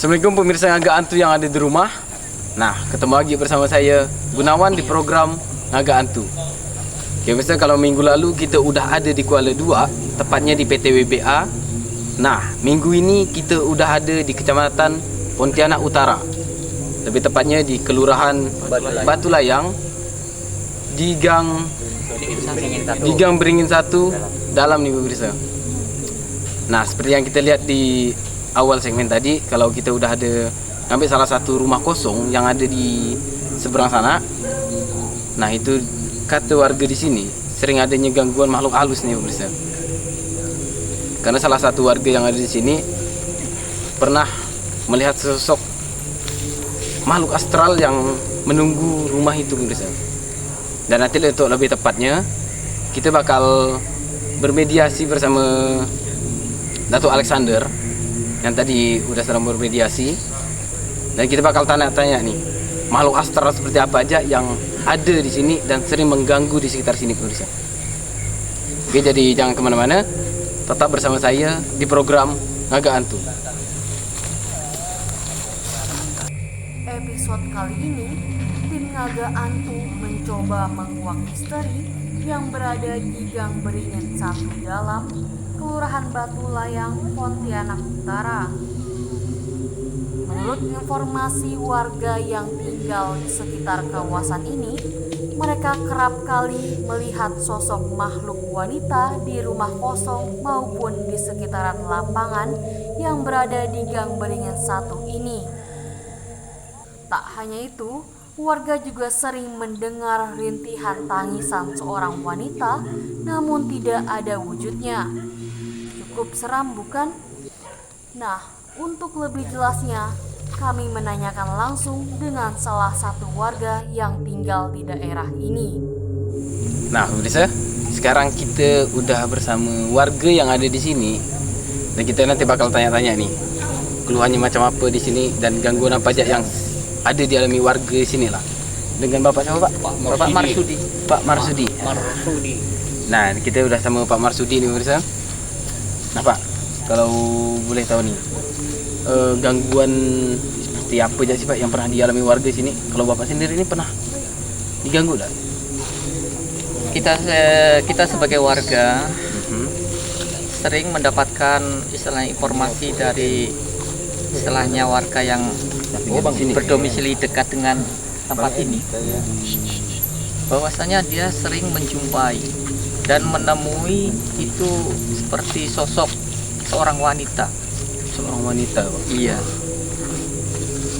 Assalamualaikum pemirsa Ngagak Hantu yang ada di rumah. Nah, ketemu lagi bersama saya Gunawan di program Ngagak Hantu. Oke, pemirsa, kalau minggu lalu kita udah ada di Kuala Dua, tepatnya di PT WBA. Nah, minggu ini kita udah ada di Kecamatan Pontianak Utara. Lebih tepatnya di Kelurahan Batu Layang di Gang Beringin 1 dalam nih pemirsa. Nah, seperti yang kita lihat di awal segmen tadi, kalau kita udah ada ngambil salah satu rumah kosong yang ada di seberang sana. Nah, itu kata warga di sini sering adanya gangguan makhluk halus nih pemirsa. Karena salah satu warga yang ada di sini pernah melihat sosok makhluk astral yang menunggu rumah itu pemirsa. Dan nanti untuk lebih tepatnya kita bakal bermediasi bersama Datuk Alexander yang tadi udah sedang bermediasi, dan kita bakal tanya-tanya nih makhluk astral seperti apa aja yang ada di sini dan sering mengganggu di sekitar sini pemirsa. Oke, jadi jangan kemana-mana, tetap bersama saya di program Ngagak Hantu. Episode kali ini, tim Ngagak Hantu mencoba menguak misteri yang berada di Gang Beringin 1 dalam Kelurahan Batu Layang, Pontianak Utara. Menurut informasi warga yang tinggal di sekitar kawasan ini, mereka kerap kali melihat sosok makhluk wanita di rumah kosong maupun di sekitaran lapangan yang berada di Gang Beringin 1 ini. Tak hanya itu, warga juga sering mendengar rintihan tangisan seorang wanita, namun tidak ada wujudnya. Cukup seram bukan? Nah, untuk lebih jelasnya, kami menanyakan langsung dengan salah satu warga yang tinggal di daerah ini. Nah, pemirsa, sekarang kita udah bersama warga yang ada di sini, dan kita nanti bakal tanya-tanya nih keluhannya macam apa di sini dan gangguan apa aja yang ada dialami warga di sini lah. Dengan Bapak siapa, Pak? Bapak Marsudi. Pak Marsudi. Nah, kita udah sama Pak Marsudi nih pemirsa. Nah, Pak, kalau boleh tahu nih, gangguan seperti apa aja sih Pak yang pernah dialami warga sini? Kalau Bapak sendiri ini pernah diganggu tak? Kita sebagai warga sering mendapatkan istilahnya informasi dari istilahnya warga yang berdomisili dekat dengan tempat ini, bahwasanya dia sering menjumpai dan menemui itu seperti sosok seorang wanita. Seorang wanita, Pak? Iya.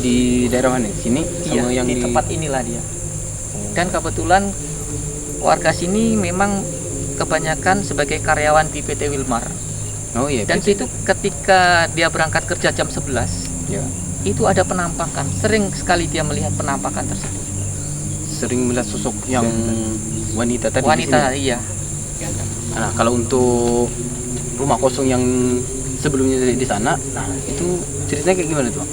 Di daerah mana? Sini? Iya, Sama yang di tempat inilah dia. Dan kebetulan warga sini memang kebanyakan sebagai karyawan di PT Wilmar. Oh iya. Dan PT. situ ketika dia berangkat kerja jam 11, Ya. itu ada penampakan. Sering sekali dia melihat penampakan tersebut. Sering melihat sosok yang wanita tadi. Wanita, di sini. iya. Nah, kalau untuk rumah kosong yang sebelumnya di sana, nah itu ceritanya kayak gimana tuh, Bang?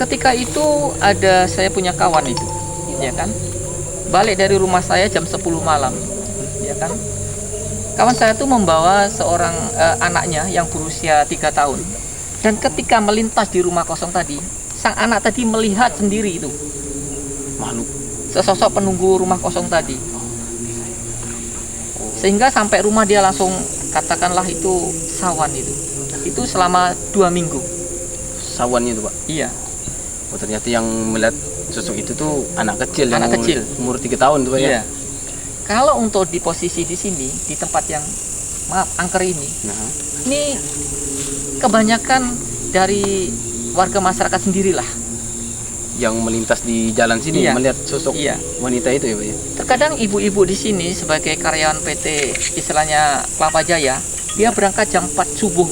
Ketika itu ada saya punya kawan itu, ya kan, balik dari rumah saya jam 10 malam, ya kan. Kawan saya tuh membawa seorang anaknya yang berusia 3 tahun. Dan ketika melintas di rumah kosong tadi, sang anak tadi melihat sendiri itu Makhluk. sesosok penunggu rumah kosong tadi. Sehingga sampai rumah dia langsung katakanlah itu sawan itu. Itu selama 2 minggu. Sawannya itu, Pak. Iya. Oh, ternyata yang melihat sosok itu tuh anak kecil. Anak yang kecil. Umur 3 tahun tuh, Pak. Iya. Ya. Kalau untuk di posisi di sini, di tempat yang angker ini, Nah, ini kebanyakan dari warga masyarakat sendirilah. yang melintas di jalan sini Iya. melihat sosok Iya. wanita itu ya, Pak ya. Terkadang ibu-ibu di sini sebagai karyawan PT istilahnya Kelapa Jaya, dia berangkat jam 4 subuh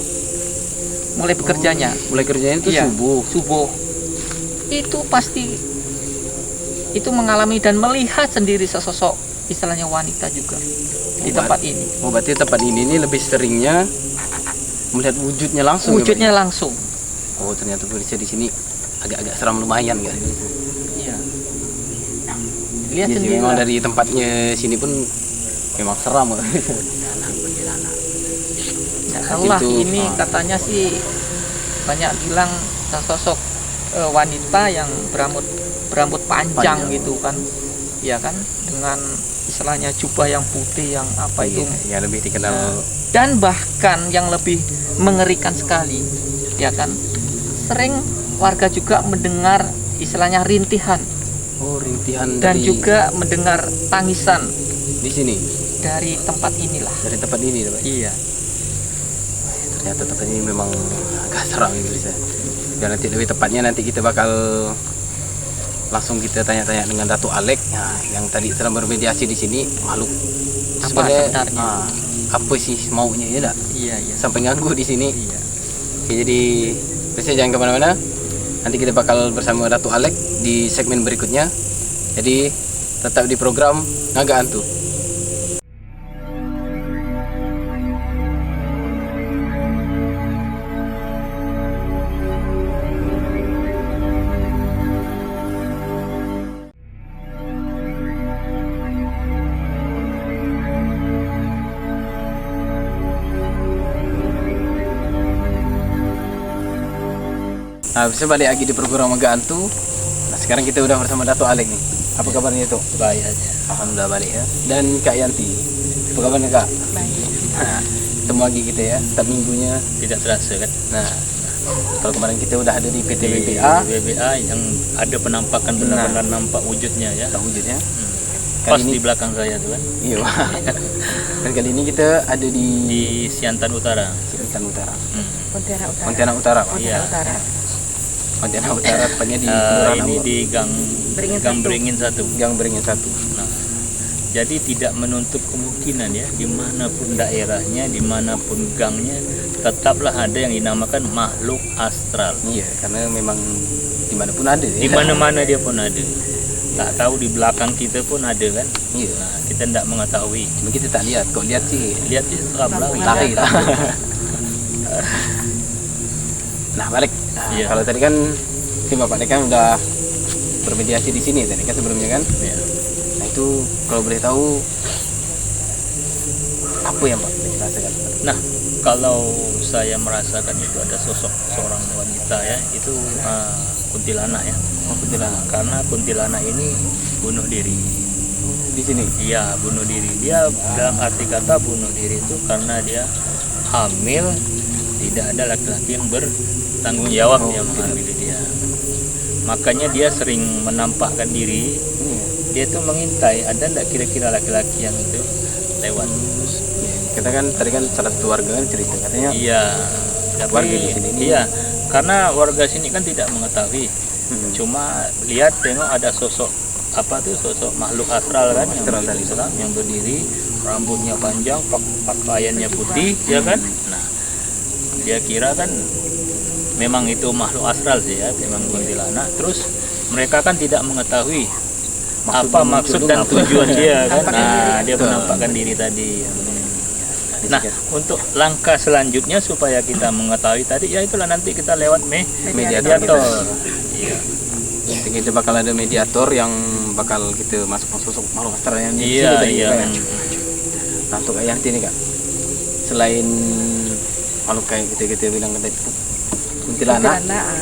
mulai bekerjanya. Mulai kerjanya itu Iya, subuh. Itu pasti itu mengalami dan melihat sendiri sesosok istilahnya wanita juga di tempat ini. Oh, berarti tempat ini lebih seringnya melihat wujudnya langsung. Wujudnya ya, Pak? langsung. Oh, ternyata polisi di sini agak-agak seram lumayan kan. Iya. Lihat Iya sih, sendiri. memang dari tempatnya sini pun memang seram. Ya, Allah Itu, ini katanya sih banyak bilang sosok wanita yang berambut panjang gitu kan, ya kan, dengan istilahnya jubah yang putih yang apa itu, ya lebih dikenal. dan bahkan yang lebih mengerikan sekali, ya kan, sering warga juga mendengar istilahnya rintihan Oh, rintihan dan dari juga mendengar tangisan di sini, dari tempat inilah. dari tempat ini, Pak. Iya. Ternyata tempat ini memang agak seram gitu ya. Dan nanti lebih tepatnya nanti kita bakal langsung kita tanya-tanya dengan Datuk Alek, nah, yang tadi sedang bermediasi di sini, makhluk Apa sebenarnya sebenarnya? apa sih maunya ya dak? Iya, iya. Sampai ganggu di sini. Iya. Oke, jadi biasanya jangan kemana-mana. Nanti kita bakal bersama Datuk Alek di segmen berikutnya. Jadi tetap di program Naga Hantu. Nah, bisa balik lagi di program Naga Hantu. Nah, sekarang kita udah bersama Datuk Alek nih. Apa kabarnya itu? Baik aja. Alhamdulillah balik ya. Dan Kak Yanti. Apa kabarnya Kak? Baik. Nah, ketemu lagi kita ya. Setiap minggunya. Tidak terasa kan? Nah, kalau kemarin kita udah ada di PT Di WBA, WBA yang ada penampakan benar-benar nampak wujudnya ya. tak wujudnya. Pas Kali di ini, belakang saya tuh kan, iya. Dan kali ini kita ada di di Siantan Utara. Siantan Utara. Pontianak Utara. Pontianak Utara, Pak. Iya. Utara. Pontianak Utara tepatnya di Kelurahan Ini apa? di Gang Beringin 1. Gang Beringin 1. Nah, jadi tidak menutup kemungkinan ya, dimanapun daerahnya, dimanapun gangnya, tetaplah ada yang dinamakan makhluk astral. Iya, karena memang dimanapun ada ya. Di mana-mana dia pun ada. Tak tahu di belakang kita pun ada kan. Iya. Nah, kita tidak mengetahui. Cuma kita tak lihat. Kok lihat sih Lihat dia lari. lari lah. Nah, balik. Nah, Iya. kalau tadi kan si Bapak ini kan udah bermediasi di sini tadi kan sebelumnya kan. Ya. Nah, itu kalau boleh tahu apa yang Pak dirasakan? Nah, kalau saya merasakan itu ada sosok seorang wanita ya, itu kuntilanak ya. Oh, kuntilanak. Karena kuntilanak ini bunuh diri. Di sini. Iya, bunuh diri. Dia dalam arti kata bunuh diri itu karena dia hamil, tidak ada laki-laki yang bertanggung jawab yang menghamili dia. Makanya dia sering menampakkan diri. Iya. Dia tuh mengintai, ada enggak kira-kira laki-laki yang itu lewat. Kita kan tadi kan salah satu warga kan cerita katanya. Iya, Warga di sini ini. Iya, karena warga sini kan tidak mengetahui. Cuma lihat tengok ada sosok apa tuh, sosok makhluk astral kan, Astral yang tadi. Islam, yang berdiri, rambutnya panjang, pakaiannya putih, ya kan. Nah, dia kira kan memang itu makhluk astral sih ya, memang kuntilanak. Terus mereka kan tidak mengetahui apa maksud dan tujuan dia kan. Nah, dia menampakkan diri tadi. Nah, untuk langkah selanjutnya supaya kita mengetahui tadi, ya itulah nanti kita lewat mediator. Iya. Jadi kita bakal ada mediator yang bakal kita masuk sosok makhluk astral yang di Iya, situ tadi, iya. Kak. Nah, untuk Kak Yanti nih Kak, selain makhluk kayak kita bilang tadi kuntilanak,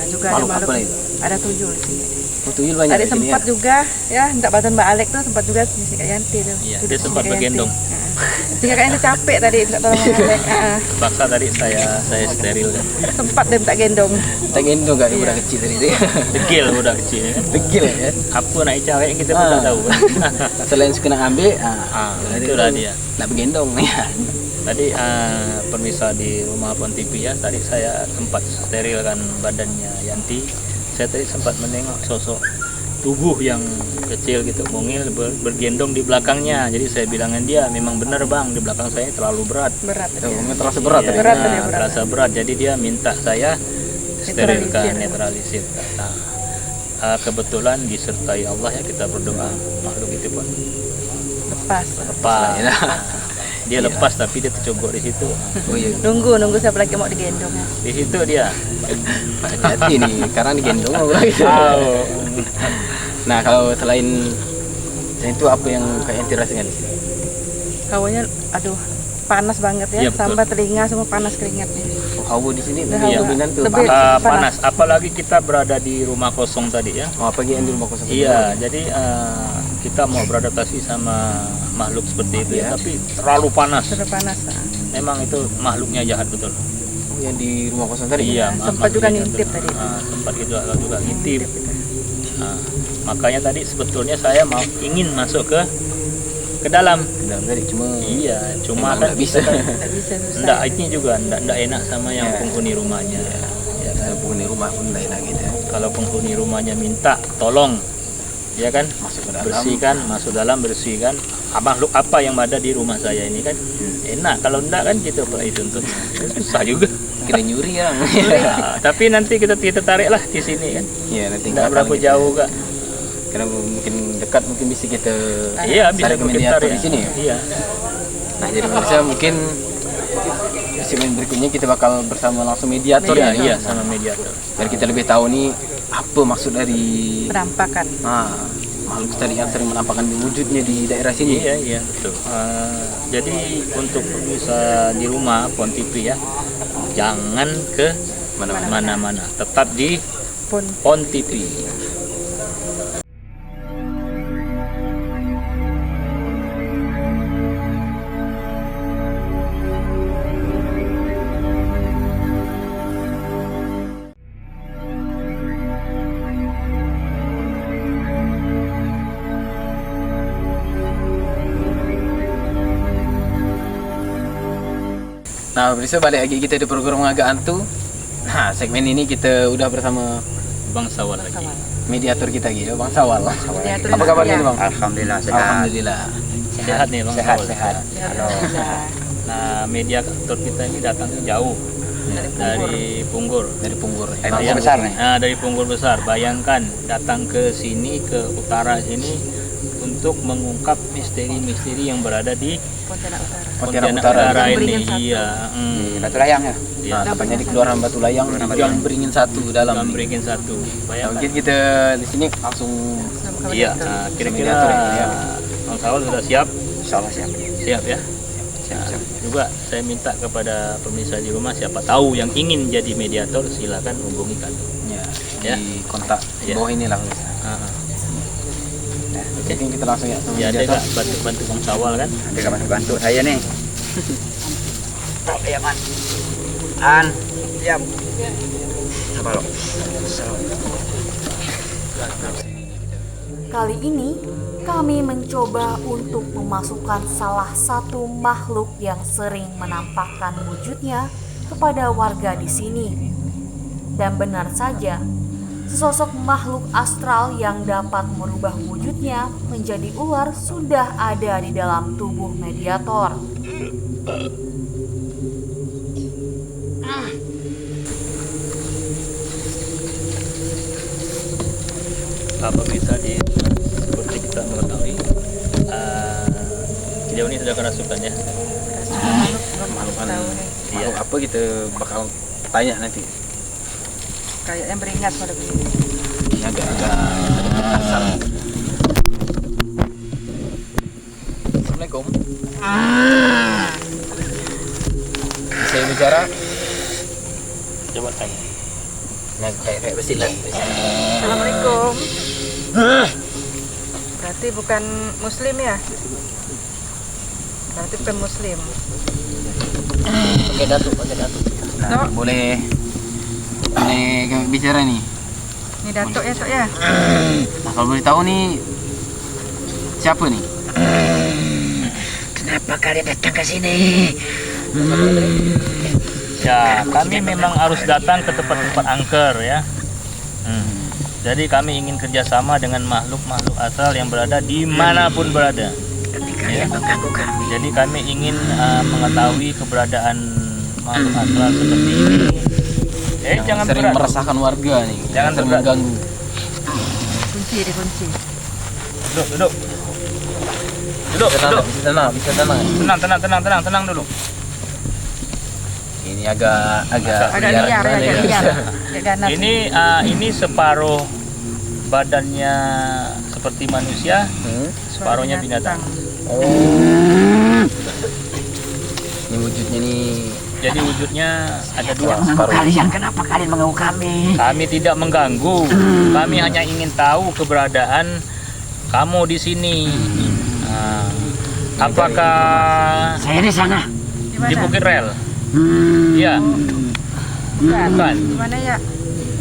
Juga ada makhluk apa makhluk, lagi itu? ada tuyul di sini. Oh, tuyul banyak Tadi di sini ya. sempat juga ya, minta bantuan Mbak Alek tuh sempat juga si Kak Yanti tuh. Iya, Duduk dia si sempat Kak Yanti. bergendong. Sehingga Kak Yanti capek tadi minta tolong Mbak Alek. Paksa tadi saya steril kan. Sempat dia minta gendong. Kita gendong Kak, udah kecil tadi itu. Degil udah kecil ya kan. Degil ya. Apa naik cewek kita pun tak tahu kan. Selain suka nak ambil, Itulah dia. nak bergendong ya. Tadi pemirsa di rumah Pon TV ya, tadi saya sempat sterilkan badannya Yanti. Saya tadi sempat menengok sosok tubuh yang kecil gitu, mungil bergendong di belakangnya. Jadi saya bilangin dia, memang benar bang, di belakang saya terlalu berat. Berat. Oh, terasa berat Iya, tadi. Berat nah, tadi, berat. terasa berat. Jadi dia minta saya sterilkan, Netralisir. netralisir. Nah, kebetulan disertai Allah ya, kita berdoa makhluk itu pun Lepas. lepas. Ya. Dia lepas tapi dia tercogok di situ. Oh iya. Nunggu siapa lagi mau digendong. Di situ dia. Hati nih, karena digendong apa gitu. Nah, kalau selain itu apa yang Kak Yanti rasakan di sini? Hawanya aduh panas banget ya, Iya, betul. sampai telinga semua panas keringatnya. Oh, hawa di sini Iya. dominan tuh. Lebih- Panas. Apalagi kita berada di rumah kosong tadi ya. Oh, apa yang di rumah kosong? Iya, jadi kita mau beradaptasi sama makhluk seperti itu ya, tapi terlalu panas. Sudah panas. Memang itu makhluknya jahat betul. Oh, yang di rumah kosong tadi. Iya, sempat juga makhluknya ngintip jahat. tadi. Sempat juga ngintip. Nah, makanya tadi sebetulnya saya ingin masuk ke dalam. Dalam tadi cuma Iya, cuma emang kan nggak bisa. Tidak bisa susah. Enggak, ini juga enggak enak sama yang Iya. penghuni rumahnya. Ya kan? Penghuni rumah pun lain lagi deh. Kalau penghuni rumahnya minta tolong, ya kan, Masuk ke dalam. bersihkan, masuk dalam bersihkan. Makhluk apa yang ada di rumah saya ini kan enak. Kalau enggak kan kita tuntut susah juga. Kira nyuri ya. Nah, tapi nanti kita tarik lah di sini kan. Iya, nanti Enggak berapa jauh kak. Karena mungkin dekat mungkin bisa kita Iya, bisa tarik ke kita mediator tarik di sini. Ya? Iya. Nah, jadi pemirsa mungkin segmen berikutnya kita bakal bersama langsung mediator Iya, ya. iya, sama mediator. Biar kita lebih tahu nih apa maksud dari Penampakan. makhluk tadi yang sering menampakkan wujudnya di daerah sini. Iya, iya, betul. Jadi untuk pemirsa di rumah Pon TV ya, jangan ke mana-mana, tetap di Pun Pon TV. Nah, pemirsa balik lagi kita di program Agak Antu. Nah, segmen ini kita udah bersama Bang Sawal lagi. mediator kita gitu, Bang Sawal. Mediator Apa kabarnya nih, Bang? Alhamdulillah sehat. Alhamdulillah. Sehat nih Bang Sehat, Sawal. sehat. Halo. Nah, mediator kita ini datang jauh dari Punggur. Dari Punggur. Punggur besar nih. Nah, dari Punggur besar. Bayangkan datang ke sini, ke utara sini untuk mengungkap misteri-misteri yang berada di Pontianak Utara. Pontianak Utara. Yang ini. beringin satu. Iya. Di Batu Layang ya. Iya. Nah, tepatnya di Kelurahan Batu Layang yang beringin satu dalam. Dalam Beringin satu. Nah, Bayangkan. mungkin kita di sini langsung Sama Iya. mediator. Nah, kira-kira Mediator ya. Bang Sawal sudah siap? Insyaallah siap. Siap ya. Nah, juga saya minta kepada pemirsa di rumah siapa tahu yang ingin jadi mediator silakan hubungi kami. ya, Ya. di kontak di Ya. bawah ini lah. pemirsa. Nah, Mungkin kita langsung ya sama ya ada mediator. kak bantu Bang Sawal kan? Nanti kamu bantu saya nih. Ya, Man. An. Diam. Apa lo? Kali ini kami mencoba untuk memasukkan salah satu makhluk yang sering menampakkan wujudnya kepada warga di sini. Dan benar saja, sesosok makhluk astral yang dapat merubah wujudnya menjadi ular sudah ada di dalam tubuh mediator. Apa bisa seperti kita mengetahui sejauh ini sudah kerasukan ya? Makhluk Iya. apa kita bakal tanya nanti. Kayaknya beringat pada begini. Ini agak asal. Assalamualaikum. Bisa bicara? Coba tanya. Nah, kayak besilan. Assalamualaikum. Berarti bukan muslim ya? Berarti bukan muslim. Pakai datu. Nah, boleh kami bicara nih. Ini datuk ya, Tok ya? Nah, kalau boleh tahu nih siapa nih? Kenapa kalian datang ke sini? Ya, kami memang harus datang ke tempat-tempat angker ya. Jadi kami ingin kerjasama dengan makhluk-makhluk asal yang berada dimanapun berada. Tapi kalian mengganggu kami. Jadi kami ingin mengetahui keberadaan makhluk astral seperti ini. Jangan sering berat. meresahkan warga nih. Jangan sering berat. mengganggu. Kunci, dikunci. Duduk. Duduk. Bisa tenang. Tenang dulu. Ini agak Agak liar ya, agak liar. Agak ganas. Ini separuh badannya seperti manusia, separuhnya binatang. Ini wujudnya nih Jadi wujudnya ada dua. Mengganggu kalian, kenapa kalian mengganggu kami? Kami tidak mengganggu. Kami hanya ingin tahu keberadaan kamu di sini. Nah, apakah Saya di sana. di Bukit Rel? Iya. Bukan. Gimana ya?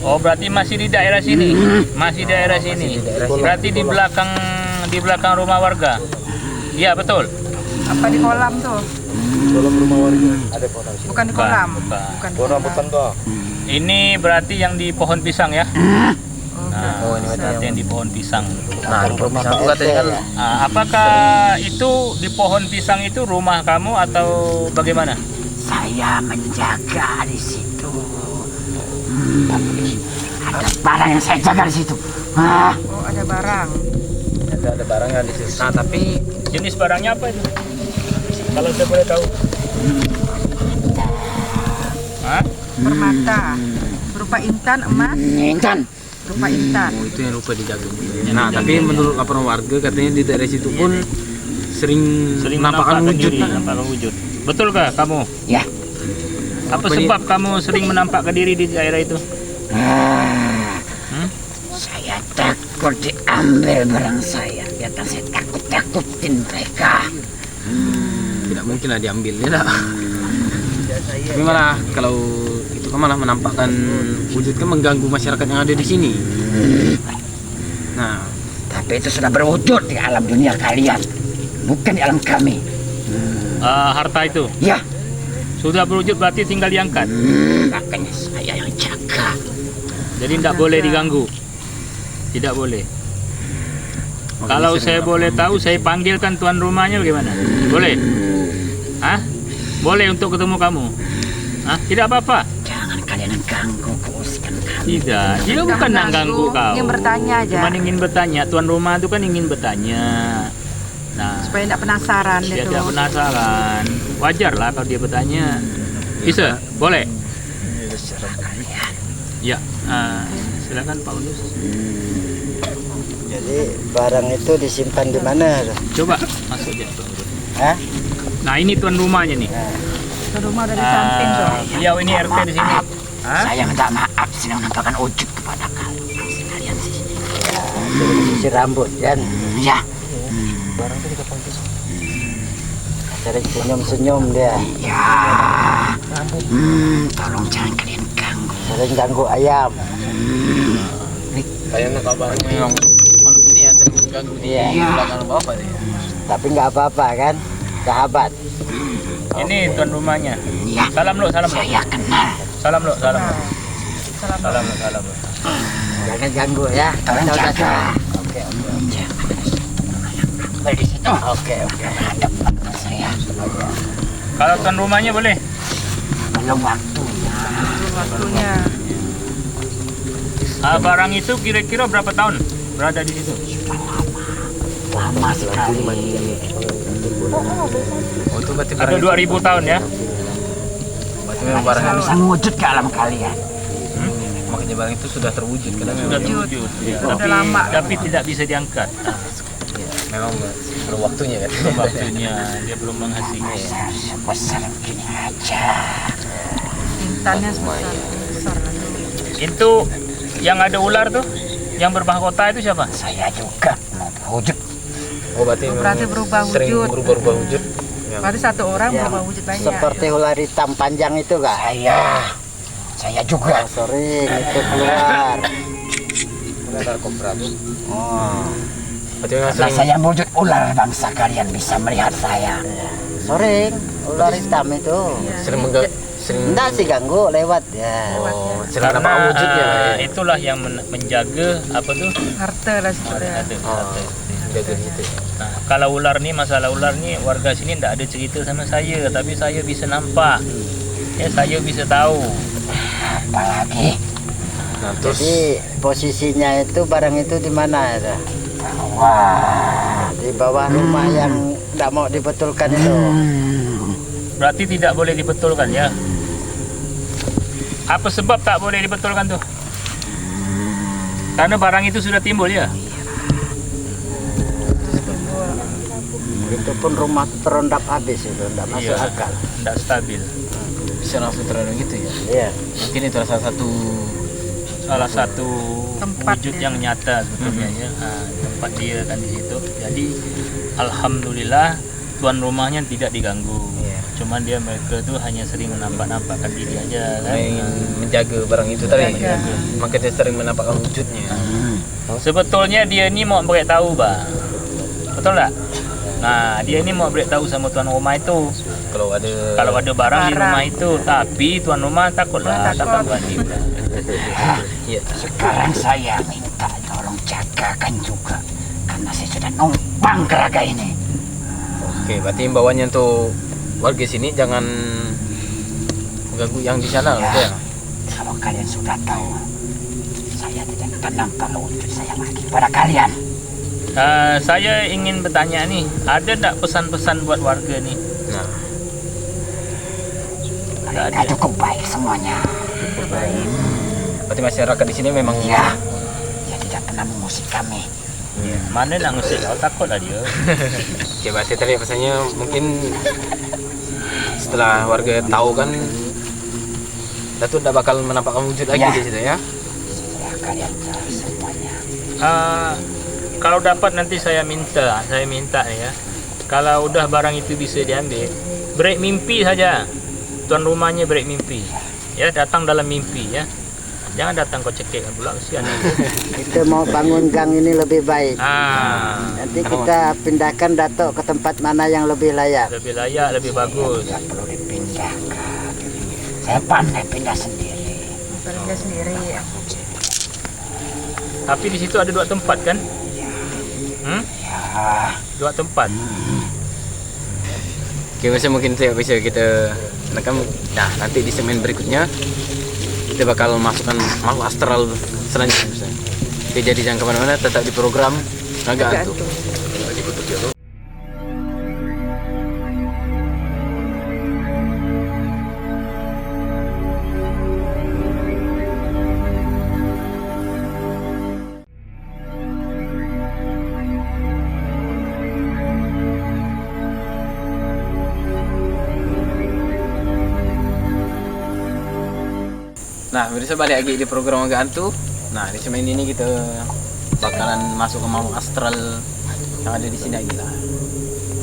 Oh, berarti masih di daerah sini. Masih daerah sini. Berarti di belakang rumah warga. Iya, betul. Apa di kolam tuh? Kolam rumah warga. Ada kolam sini. Bukan di kolam. Bukan. Bukan di Kolam kolam. bukan toh. Ini berarti yang di pohon pisang ya? Nah, Oh, ini berarti yang di pohon pisang. Nah, di rumah aku katanya kan Nah, apakah itu di pohon pisang itu rumah kamu atau bagaimana? Saya menjaga di situ. Ada barang yang saya jaga di situ. Ah, Oh, ada barang. ada barangnya di situ. Nah, tapi Jenis barangnya apa itu? Kalau saya boleh tahu. Hah? Permata. Berupa intan emas, Intan. berupa intan. itu yang lupa dijaga. Nah, tapi menurut laporan warga katanya di daerah situ pun sering menampakkan wujud. diri, menampakkan wujud. Betulkah kamu? Ya. Apa sebab kamu sering menampakkan diri di daerah itu? Saya takut diambil barang saya. Ya kan saya takut-takutin mereka. Tidak mungkin lah diambil ya tak? Tapi malah kalau itu kan malah menampakkan wujud kan mengganggu masyarakat yang ada di sini. Nah, Tapi itu sudah berwujud di alam dunia kalian. Bukan di alam kami. Harta itu Ya. sudah berwujud berarti tinggal diangkat. Makanya saya yang jaga. Jadi tidak boleh diganggu. Tidak boleh. Kalau saya boleh tahu, saya panggilkan tuan rumahnya bagaimana? Boleh? Hah? Boleh untuk ketemu kamu? Hah? Tidak apa-apa? Jangan kalian ganggu keuskan kami. Tidak. Dia bukan nak ganggu kau. Ingin bertanya aja. Cuma ingin bertanya. Tuan rumah itu kan ingin bertanya. Nah, Supaya tidak penasaran dia itu. tidak penasaran. Wajar lah kalau dia bertanya. Bisa? Boleh? Ya. Silakan Pak Undus. Jadi barang itu disimpan di mana? Coba masuk aja. Pak Undus. Hah? Nah, ini tuan rumahnya nih. Tuan rumah udah di samping tuh. Beliau ini RT di sini. Hah? Saya minta maaf sedang menampakkan wujud kepada kalian sekalian sih. Suruh sisir rambut kan? Ya. Sering senyum-senyum dia. Ya. Tolong jangan kalian ganggu. Sering ganggu ayam. Kayaknya kabar memang makhluk ini yang sering mengganggu di Iya. belakang bapak ya. Tapi nggak apa-apa kan? Sahabat. Ini tuan rumahnya. Ya. Salam lo, salam lo. Saya kenal. Salam lo, salam lo. Salam lo, salam lo. Jangan ganggu ya. Tolong jaga. Oke. Di situ. Oke. Hadap saya. Kalau tuan rumahnya boleh. Belum waktunya. Belum waktunya. Barang itu kira-kira berapa tahun berada di situ? Lama sekali. Oh, itu berarti Ada barang 2000 tahun ya. berarti memang barang Saya bisa mewujud ke alam kalian. makanya barang itu sudah terwujud karena Sudah terwujud. Ya. Udah lama. Tapi tidak bisa diangkat. memang belum waktunya kan. Belum waktunya, dia belum menghasilkan. Sebesar begini aja. Intannya besar lagi. Itu yang ada ular tuh, yang bermahkota itu siapa? Saya juga mau berwujud. Oh, berarti Berarti memang berubah sering wujud. berubah wujud. Berarti satu orang Ya. berubah wujud banyak. Seperti ular hitam panjang itu kak? Saya juga. Sering itu keluar. Oh. Berarti memang Karena sering saya wujud ular bangsa kalian bisa melihat saya. Sering ular hitam itu. sering sering Enggak sih ganggu lewat ya. oh, sering nampak wujudnya lah ya. Itulah yang menjaga apa tuh? Harta lah sebenarnya. Ada. Jaga situ. Nah, kalau ular nih, masalah ular nih, warga sini tidak ada cerita sama saya, tapi saya bisa nampak. Ya, saya bisa tahu. Apalagi Nah, terus Jadi posisinya itu barang itu di mana ya? wah, Di bawah rumah yang tidak mau dibetulkan itu. Berarti tidak boleh dibetulkan ya. Apa sebab tak boleh dibetulkan tuh? Karena barang itu sudah timbul ya. Itu pun rumah terendap habis itu, tidak masuk Iya. akal. Tidak stabil. bisa langsung terang gitu ya. Iya. Mungkin itu salah satu Tempatnya. wujud yang nyata sebetulnya ya. Tempat dia kan di situ. Jadi alhamdulillah tuan rumahnya tidak diganggu. Iya. Cuman mereka tuh hanya sering menampak-nampakkan diri aja kan. ingin menjaga barang itu tadi. Menjaga. Maka dia sering menampakkan wujudnya. Sebetulnya dia ini mau beritahu, Bang. Betul enggak? Nah, dia ini mau beritahu sama tuan rumah itu Kalau ada barang di rumah itu, tapi tuan rumah takutlah Takut. takut dia. iya. Sekarang saya minta tolong jagakan juga, karena saya sudah numpang geraga ini. Oke, berarti himbauannya untuk warga sini jangan mengganggu yang di sana gitu ya. Kalau kalian sudah tahu, saya tidak akan nampak wujud saya lagi pada kalian. Saya ingin bertanya nih, ada enggak pesan-pesan buat warga nih? Nah, Mereka cukup baik semuanya. berarti masyarakat di sini memang Iya, dia tidak pernah mengusik kami. Mana nak ngusik kau takut lah dia. Oke, berarti tadi pesannya mungkin setelah warga tahu kan Datuk tidak bakal menampakkan wujud lagi Iya. di situ ya. Setelah kalian tahu semuanya, Kalau dapat nanti saya minta nih ya. Kalau udah barang itu bisa diambil, break mimpi saja. Tuan rumahnya break mimpi. Ya, datang dalam mimpi ya. Jangan datang kau cekik pula kesian. Kita mau bangun gang ini lebih baik. Nanti Kenapa? kita pindahkan Datuk ke tempat mana yang lebih layak. Lebih layak, lebih bagus. tidak perlu dipindahkan. Saya pandai pindah sendiri. Kerja sendiri ya. Tapi di situ ada 2 tempat kan? Ya, 2 tempat. Oke, masa mungkin tidak bisa kita tekan. Nah, nanti di segmen berikutnya kita bakal masukkan makhluk astral selanjutnya. Misalnya. Oke, jadi jangan kemana-mana, tetap di program Naga Antu. Nah, bisa balik lagi di program Naga Antu. Nah, di segmen ini kita bakalan masuk ke makhluk astral yang ada di sini lagi lah.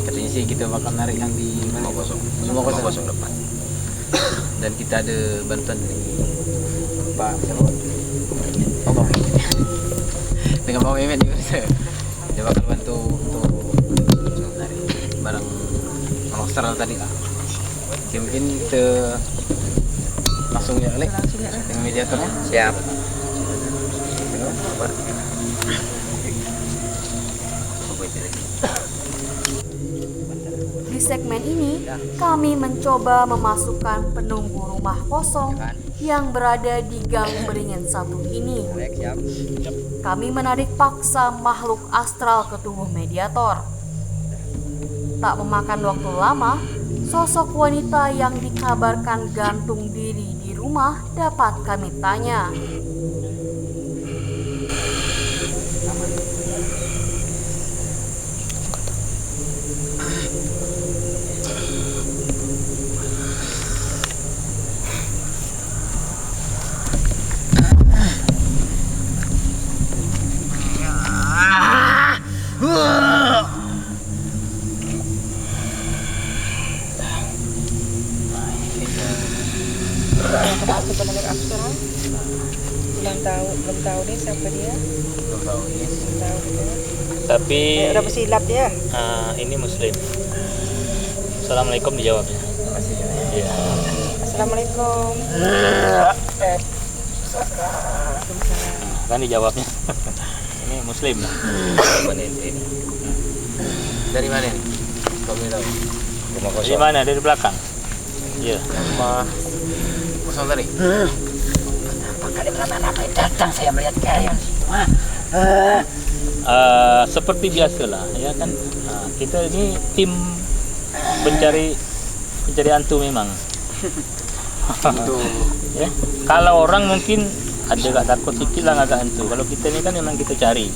Katanya sih kita bakal narik yang di mana? 500 depan. Dan kita ada bantuan dari Pak siapa? Oh, Pak Mehmet. Dengan Pak Mehmet juga bisa. Dia bakal bantu untuk narik barang makhluk astral tadi lah. Oke, mungkin kita langsung ya Alek dengan mediatornya. Siap. Di segmen ini, kami mencoba memasukkan penunggu rumah kosong yang berada di Gang Beringin 1 ini. Kami menarik paksa makhluk astral ke tubuh mediator. Tak memakan waktu lama, sosok wanita yang dikabarkan gantung diri di rumah dapat kami tanya. Yang termasuk penegak astral. Belum tahu nih siapa dia. Belum tahu dia. Tapi Udah bersilap dia. ini muslim. Assalamualaikum dijawabnya. Iya. Assalamualaikum. Kan dijawabnya. Ini muslim. Dari mana nih? Kau boleh tahu? Rumah Di mana? Dari belakang. Iya. Rumah kosong tadi. kenapa kalian ramai-ramai datang saya melihat kalian semua? Seperti biasalah ya kan. Kita ini tim pencari hantu memang. Ya. Kalau orang mungkin ada gak takut sedikit lah agak hantu. Kalau kita ini kan memang kita cari.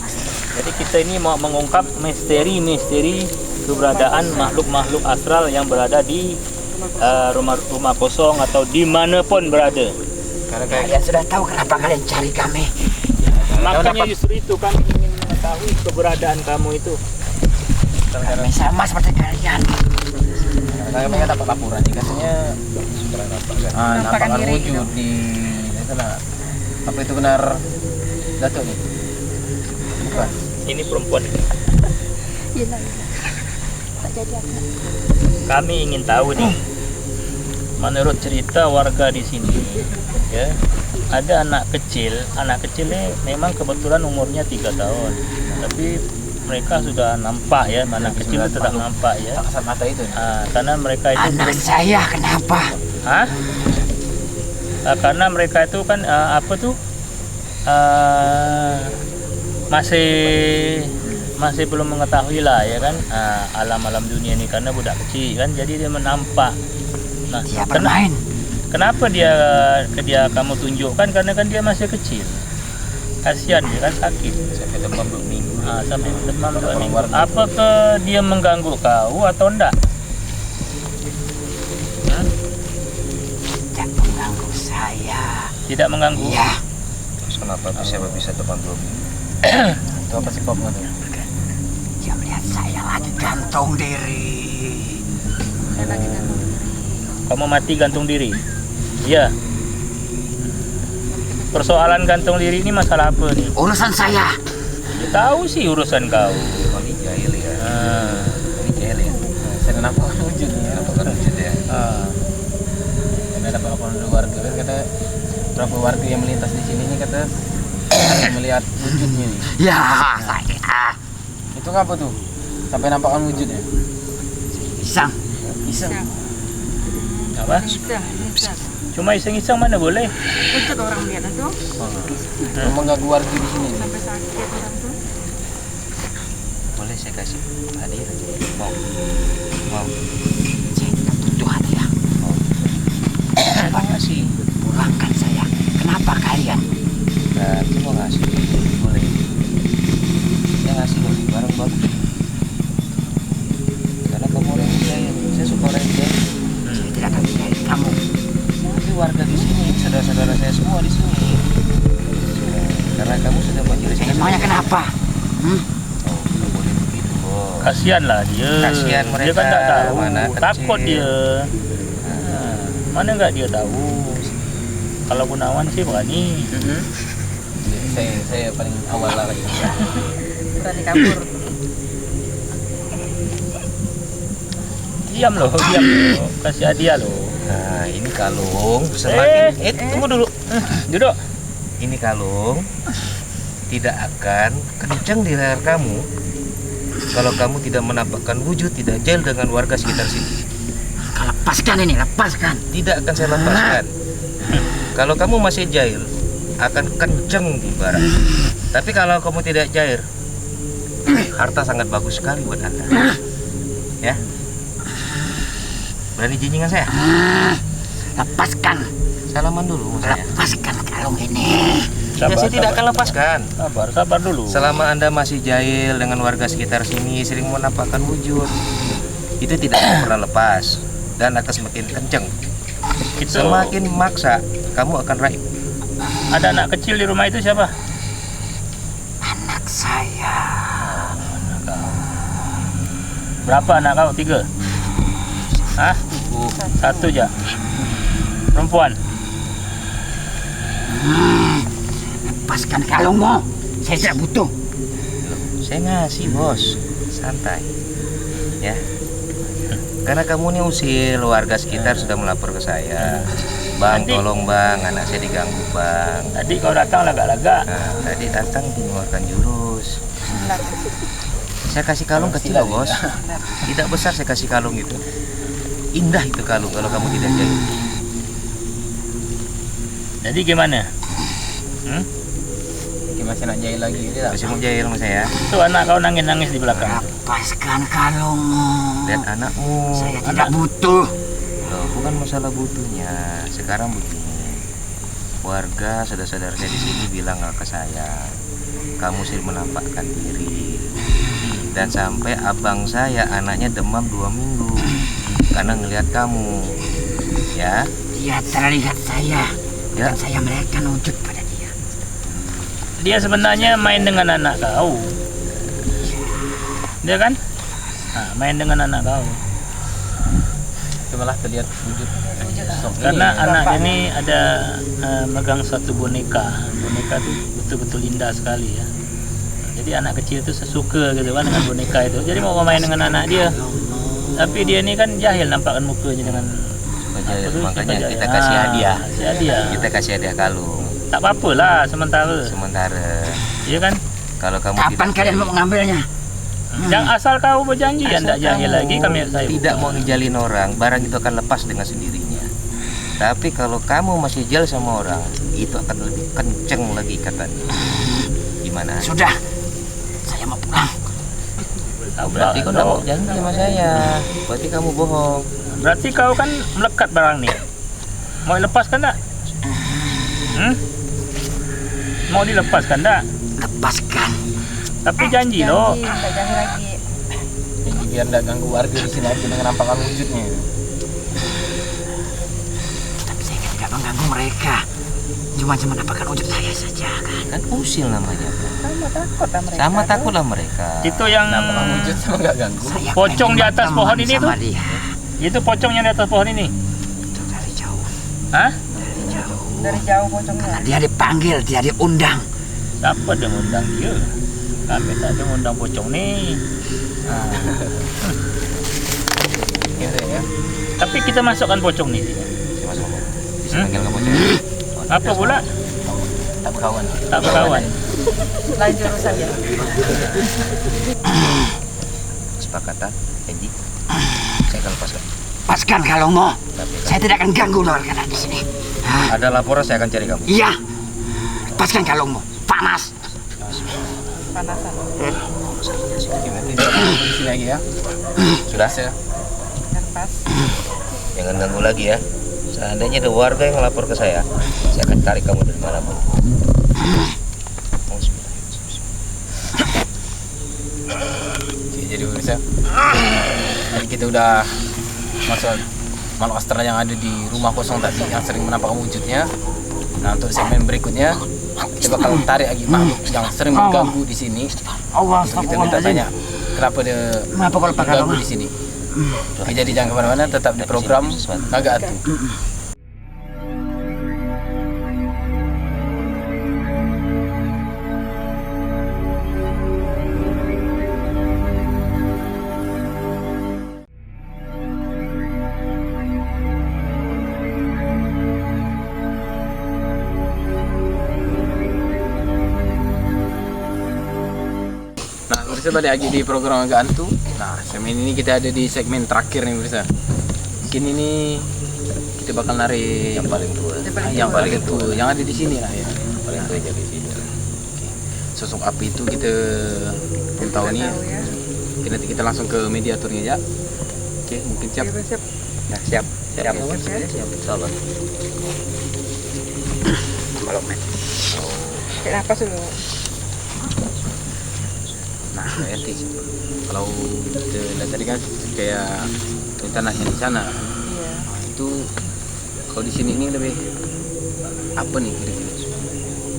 Jadi kita ini mau mengungkap misteri keberadaan makhluk-makhluk astral yang berada di rumah kosong atau dimanapun berada. Karena kayak Kalian sudah tahu kenapa kalian cari kami? Makanya justru itu kami ingin mengetahui keberadaan kamu itu. Kami sama seperti kalian. karena kami kan dapat laporan nih katanya nampakan wujud di sana. Apa itu benar Datuk nih? Bukan. Ini perempuan. Kami ingin tahu nih, menurut cerita warga di sini, ya, ada anak kecil ini memang kebetulan umurnya 3 tahun, tapi mereka sudah nampak ya, anak kecil tetap nampak ya. Tak kasat mata itu. Karena mereka itu Anak saya kenapa? Hah? Karena mereka itu kan masih belum mengetahui lah ya kan, alam-alam dunia ini karena budak kecil kan, jadi dia menampak. Nah, Dia bermain. kenapa dia kamu tunjukkan, karena kan dia masih kecil. Kasihan dia kan sakit. Sampai demam 2 minggu. Sampai demam 2 minggu. Apakah dia mengganggu kau atau enggak? Tidak mengganggu saya. Tidak mengganggu. Iya. Terus kenapa bisa depan 2 minggu? Itu apa sih Kopnya tuh? Dia melihat saya lagi gantung diri. Kamu mati gantung diri? Iya. Persoalan gantung diri ini masalah apa nih? Urusan saya. Ya, tahu sih urusan kau. Ini jahil ya. Ini jahil ya. Saya nampakan wujud nih. Nampakan wujud ya. Kami dapat laporan dari warga kan kata berapa warga yang melintas di sini nih kata melihat wujudnya nih. Ya, saya. Itu ngapa tuh? Sampai nampakan wujudnya. Iseng. Iseng. Apa? Cuma iseng-iseng mana boleh? Untuk orang lihat itu Mengganggu warga di sini. sampai sakit orang tuh. Boleh saya kasih hadiah? Mau? Saya tidak butuh hadiah. Terima kasih. Pulangkan saya. Kenapa kalian? Nah, saya mau ngasih. Boleh. Saya ngasih loh, barang bagus. Karena kamu orang jahil. Saya suka orang jahil. Saya tidak akan cari kamu. Tapi warga di sini, saudara-saudara saya semua di sini. Karena kamu sudah mencuri saya. Emangnya kenapa? Oh, nggak boleh begitu, Bos. Kasihan lah dia. Kasihan Dia mereka, kan tak tahu. mana kecil. Takut dia. Mana nggak dia tahu. Kalau Gunawan sih berani. Saya paling awal lah lagi. Berani kabur. Diam loh. Kasih hadiah loh. Nah, ini kalung semakin tunggu dulu. Duduk. Ini kalung tidak akan kencang di leher kamu kalau kamu tidak menampakkan wujud tidak jahil dengan warga sekitar sini. Lepaskan ini, lepaskan. Tidak akan saya lepaskan. Kalau kamu masih jahil akan kencang di barat. Tapi kalau kamu tidak jahil, harta sangat bagus sekali buat Anda. Ya. Berani jinjingan saya? Lepaskan. Salaman dulu sama saya. Lepaskan kalung ini. Ya, saya tidak akan lepaskan. Sabar dulu. Selama Anda masih jahil dengan warga sekitar sini, sering menampakkan wujud, itu tidak akan pernah lepas dan akan semakin kenceng. Semakin maksa, kamu akan raib. Ada anak kecil di rumah itu siapa? Anak saya. Berapa anak kau? 3? Hah? 1 aja. Perempuan. Lepaskan kalungmu. Saya tidak butuh. Saya ngasih, Bos. Santai. Ya. Karena kamu nih usil, warga sekitar sudah melapor ke saya. Bang, Tadi- tolong bang, anak saya diganggu bang. Tadi kau datang lagak-lagak. Nah, tadi datang mengeluarkan jurus. Saya kasih kalung kecil loh, Bos. Tidak besar saya kasih kalung itu. Indah itu kalung kalau kamu tidak jahil. Jadi gimana? Masih nak jahil lagi dia tak? Masih mau jahil sama saya? Itu anak kau nangis-nangis di belakang. Lepaskan kalungmu. Lihat anakmu. Saya tidak butuh. Loh, bukan masalah butuhnya. Sekarang begini, warga saudara-saudara saya di sini bilang ke saya, kamu sering menampakkan diri, dan sampai abang saya anaknya demam 2 minggu. karena ngelihat kamu. Ya. Dia terlihat saya. Ya. Dan saya melihatkan wujud pada dia. Dia sebenarnya main dengan anak kau. Dia kan? Nah, main dengan anak kau. Itu malah terlihat wujud sosok Karena ini. anak ini ada megang satu boneka. Boneka itu betul-betul indah sekali ya. Jadi anak kecil itu suka gitu kan dengan boneka itu. Jadi mau main dengan anak dia. Tapi dia ini kan jahil nampakkan mukanya dengan Makanya kita kasih hadiah. Kasih hadiah. Kita kasih hadiah kalung. Tak apa-apalah sementara. Sementara. Iya kan? Kalau kamu Kapan kalian mau mengambilnya? Yang asal kau berjanji ya tidak jahil lagi kami saya tidak buka. mau ngejalin orang, barang itu akan lepas dengan sendirinya. Tapi kalau kamu masih jal sama orang, itu akan lebih kenceng lagi ikatan. Gimana? Sudah. Saya mau pulang. Berarti kau tidak mau janji sama saya. Berarti kamu bohong. Berarti kau kan melekat barang nih. Mau dilepaskan tak? Mau dilepaskan tak? Lepaskan. Tapi janji loh. Janji, nggak janji lagi. Jadi biar nggak ganggu warga di sini aja dengan nampakan wujudnya. Tapi saya tidak mengganggu mereka. Cuma menampakkan wujud saya saja kan. Kan usil namanya. Sama takut lah mereka. Sama takutlah mereka. Itu yang Nampakan wujud sama nggak ganggu. Saya Pocong di atas pengen pohon berteman ini sama tuh? Dia. itu pocongnya di atas pohon ini. Itu dari jauh. Hah? Dari jauh. Dari jauh pocongnya. Dia dipanggil, dia diundang. Siapa yang ngundang dia? Kami tak ada ngundang pocong nih. Gitu ya. Tapi kita masukkan pocong nih. Masuk. Bisa panggil kamu aja. Apa pula? Tak berkawan. Tak berkawan. Lain jurusan ya. Kesepakatan, janji. Saya akan lepaskan. Lepaskan kalau mau. Tapi Saya tidak akan ganggu warga di sini. ada laporan, saya akan cari kamu. Iya. Lepaskan kalau mau. Panas. Panasan. Nanti di sini lagi ya. Sudah? Dan pas. Jangan ganggu lagi ya. Seandainya ada warga yang melapor ke saya akan tarik kamu dari manapun. Oke, jadi pemirsa, tadi kita udah masuk makhluk astral yang ada di rumah kosong tadi yang sering menampakkan wujudnya. Nah, untuk segmen berikutnya kita bakal tarik lagi makhluk yang sering mengganggu di sini. Allah, Kita minta tanya kenapa dia Kenapa kalau pakai mengganggu di sini. Oke, jadi jangan kemana-mana, tetap di program Naga Atu. Nah, pemirsa balik lagi di program Naga Atu. Nah, segmen ini kita ada di segmen terakhir nih pemirsa. Mungkin ini kita bakal narik Yang paling tua. yang paling tua yang ada di sini lah ya. Paling tua jadi sini. Sosok api itu kita belum tahu nih. Oke, nanti kita langsung ke mediatornya ya. Oke, mungkin siap. Siap. Nah, siap. Siap. Siap. Insyaallah. Kalau men. Kayak napas dulu. Nah, etik. Kalau kita lihat tadi kan kayak tanahnya di sana. Iya. Nah, itu kalau di sini ini lebih apa nih kira-kira?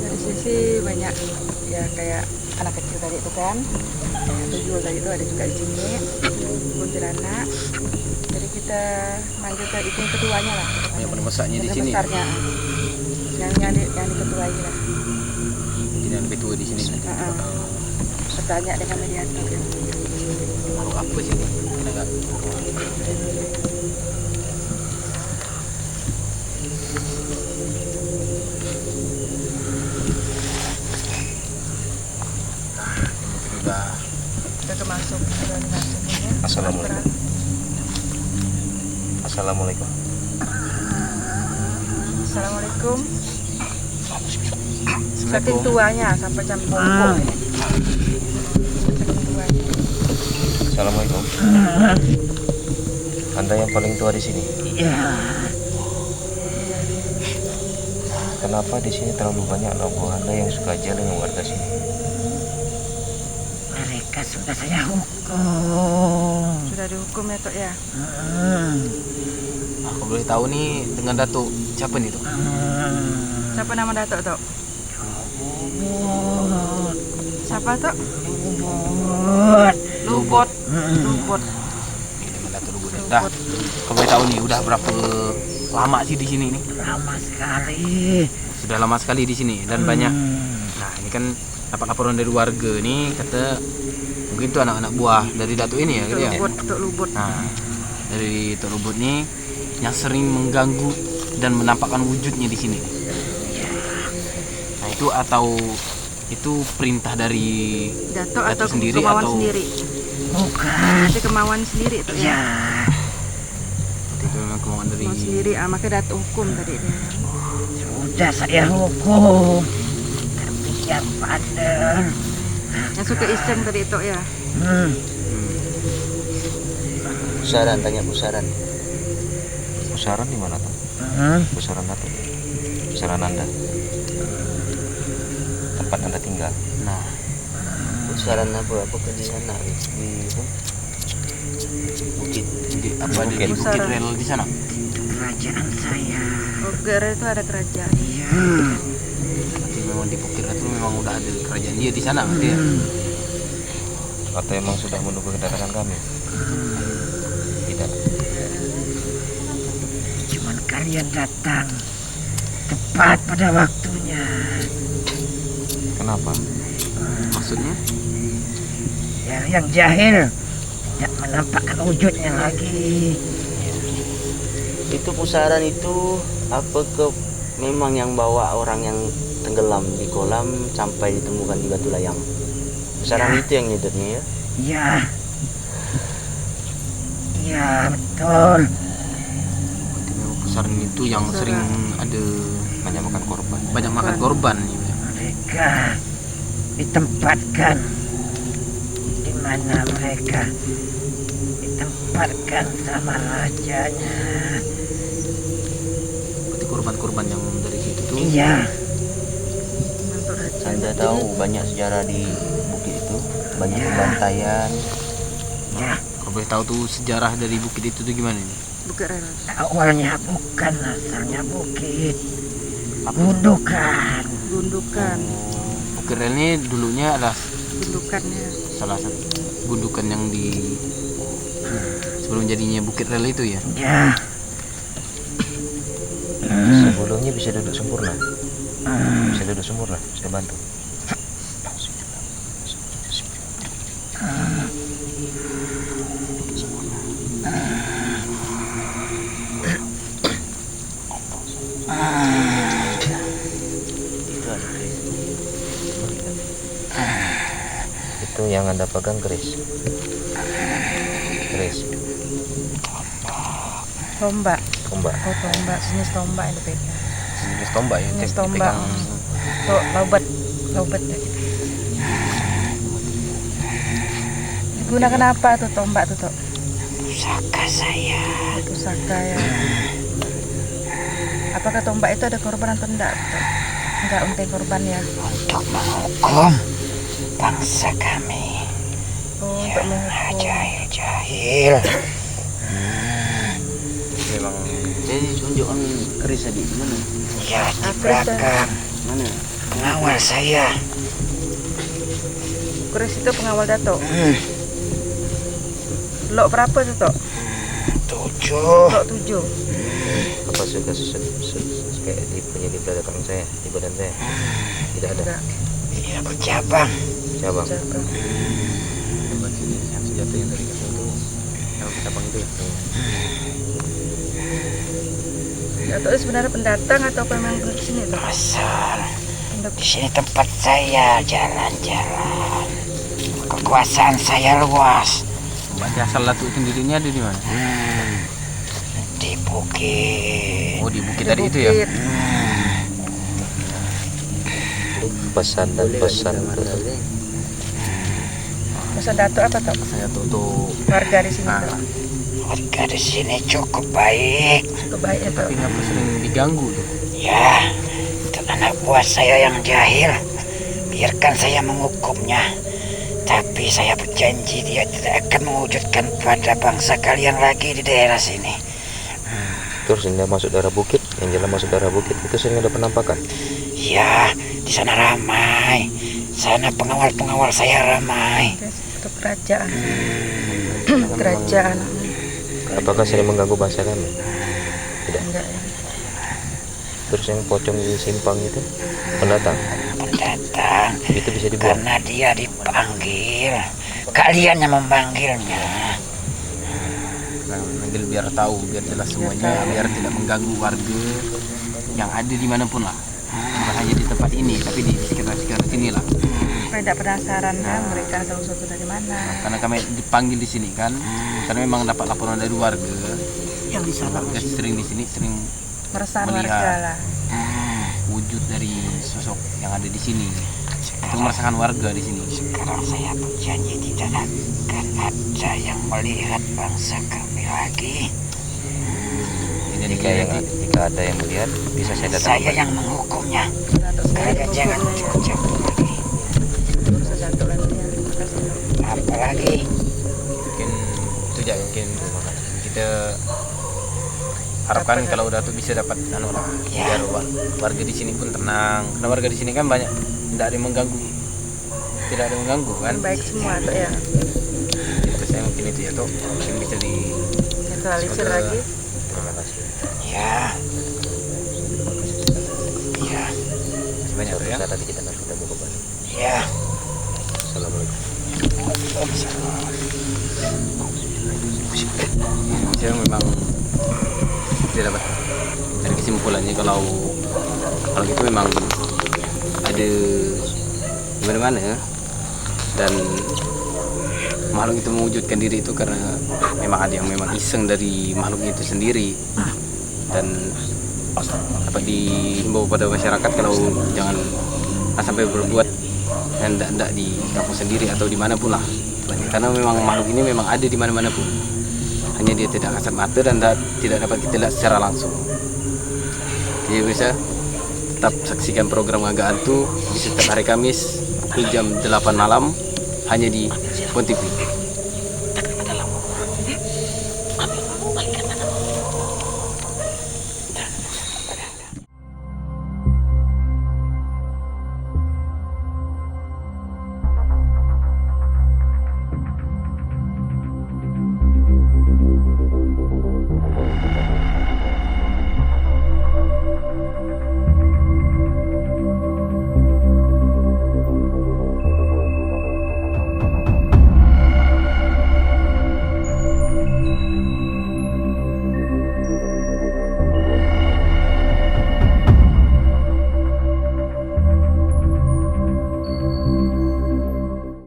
Dari sisi banyak ya kayak anak kecil tadi itu kan. Kayak tuyul tadi itu ada juga di sini. Kuntilanak. Jadi kita manggil ke itu ketuanya lah. Yang paling besarnya di Yang sini. besarnya. Yang diketuai lah. Ini yang lebih tua di sini. Bertanya dengan mediator. Makhluk apa sih ini? Kita nggak. Sudah. Kita kemasuk sudah dimasukinnya. Assalamualaikum. Assalamualaikum. Assalamualaikum. Saking Assalamualaikum. tuanya sampai jam pokok. Saking tuanya. Assalamualaikum. Anda yang paling tua di sini. Iya. Kenapa di sini terlalu banyak anak buah Anda yang suka jalan dengan warga sini? Mereka sudah saya hukum. Sudah hukum ya Tok ya. Aku boleh tahu nih dengan Datuk siapa nih Tok? Siapa nama Datuk Tok? Siapa Tok? Lubot. Lubot. Ini dengan Datuk Lubut. Dah, kau boleh tahu nih udah berapa lama sih di sini nih? Lama sekali. Sudah lama sekali di sini dan banyak. Nah, ini kan dapat laporan dari warga nih kata mungkin itu anak-anak buah dari Datuk ini ya, gitu ya. Tok Lubot. Nah, dari Tok Lubut nih yang sering mengganggu dan menampakkan wujudnya di sini. Nah, itu perintah dari Datuk atau sendiri kemauan atau sendiri? Bukan. Itu kemauan sendiri Tok ya. Ya, itu memang kemauan dari Kemauan sendiri. Makanya Datuk hukum tadi dia. sudah saya hukum. Tapi dia bandel. Yang suka iseng tadi Tok ya. Pusaran, tanya pusaran. Pusaran di mana tuh? Pusaran apa? Pusaran Anda. Tempat Anda tinggal. nah, Pusaran apa? Apakah di sana? Di bukit. di apa di Bukit. Bukit Rel di sana. Kerajaan saya. Ogere itu ada kerajaan. Tapi memang di Bukit Rel itu memang udah ada kerajaan dia di sana berarti ya. Atau emang sudah menunggu kedatangan kami? Tidak. Cuman kalian datang tepat pada waktunya. Kenapa? Maksudnya? Ya, yang jahil tidak menampakkan wujudnya lagi. Itu pusaran itu apa ke memang yang bawa orang yang tenggelam di kolam sampai ditemukan di Batu Layang. Pusaran itu yang nyedotnya ya. Ya. Ya, betul. Berarti memang pusaran itu yang sering ada Banyak makan korban. banyak makan korban nih. Mereka ditempatkan di mana mereka ditempatkan sama rajanya. Berarti korban-korban yang dari situ tuh Iya. Anda tahu banyak sejarah di bukit itu, banyak pembantaian. Ya, kalau boleh tahu tuh sejarah dari bukit itu tuh gimana nih? Bukit Rel. awalnya bukan asalnya bukit. Gundukan. Gundukan. Bukit Rel ini dulunya adalah Gundukannya. salah satu gundukan yang di sebelum jadinya Bukit Rel itu ya. Ya. Sebelumnya bisa duduk sempurna. Bisa duduk sempurna. Saya bantu. Itu yang Anda pegang keris. Keris. Tombak. Tombak. Oh tombak. Jenis tombak yang dipegang. Jenis tombak ya. Jenis dipegang. tombak. Tok laubat. Laubat ya. Digunakan apa tuh tombak tuh Tok? Pusaka saya. Pusaka ya. Apakah tombak itu ada korban atau enggak? Tok? Enggak untuk korban ya. Untuk menghukum bangsa kami. Oh, untuk menghukum. Jahil-jahil. Memang Jadi tunjukkan keris tadi di mana? Ya, di belakang. Mana? Pengawal saya. Keris itu pengawal Datuk. Lok berapa tuh Tok? 7. Lok 7. Apa suka kayak punya di belakang saya, di badan saya? Tidak ada. Enggak. Iya, bercabang. Cabang. Cabang. buat sini yang senjata yang dari itu yang cabang itu ya. Datuk sebenarnya pendatang atau memang ke sini Tok? Asal. Di sini tempat saya jalan-jalan. Kekuasaan saya luas. Berarti asal Datuk sendirinya ada di mana? Di bukit. Oh, di bukit tadi itu ya. Pesan dan pesan. Pesan Datuk apa Tok? Saya tutup. Warga di sini Ah. Tok. Warga di sini cukup baik. Kebaiknya Tok. Tapi ngapa sering diganggu tuh? Ya, itu anak buah saya yang jahil. Biarkan saya menghukumnya. Tapi saya berjanji dia tidak akan mewujudkan pada bangsa kalian lagi di daerah sini. Terus ini masuk daerah bukit, yang jalan masuk daerah bukit itu sering ada penampakan. Ya, di sana ramai. Sana pengawal-pengawal saya ramai. Itu kerajaan. Kerajaan. Apakah sering mengganggu bahasa kami? Tidak. Enggak ya. Terus yang pocong di simpang itu pendatang. Pendatang. Itu bisa dibuang. Karena dia dipanggil. Kalian yang memanggilnya. Manggil biar tahu, biar jelas semuanya, biar tidak mengganggu warga yang ada dimanapun lah. Bukan hanya di tempat ini, tapi di sekitar-sekitar sini lah. Supaya tidak penasaran kan mereka asal usul dari mana. Karena kami dipanggil di sini kan, karena memang dapat laporan dari warga yang di sana. Warga sering di sini sering Meresahkan melihat warga lah. wujud dari sosok yang ada di sini. Itu merasakan warga di sini. Sekarang saya berjanji tidak akan ada yang melihat bangsa kami lagi. Jika ada yang melihat, bisa saya datang. Saya yang menghukumnya. Kalian jangan campur lagi. Apa lagi? Mungkin itu aja, mungkin kita harapkan kalau udah tuh bisa dapat biar warga di sini pun tenang. Karena warga di sini kan banyak tidak ada yang tidak ada yang mengganggu kan. Baik semua tuh ya. Itu saya mungkin itu ya tuh mungkin bisa di Netralisir lagi. Terima kasih. Ya. Ya. Masih banyak tuh ya. Tadi kita akan ketemu kembali. Ya. Assalamualaikum. Saya memang tidak dapat dari kesimpulannya kalau gitu memang ada di mana-mana dan makhluk itu mewujudkan diri itu karena memang ada yang memang iseng dari makhluk itu sendiri dan dapat dihimbau pada masyarakat kalau jangan sampai berbuat dan tidak di kampung sendiri atau di mana pun lah karena memang makhluk ini memang ada di mana-mana pun, hanya dia tidak kasat mata dan tidak dapat kita lihat secara langsung. Jadi bisa tetap saksikan program Agak Hantu di setiap hari Kamis pukul jam 8 malam hanya di Pon TV.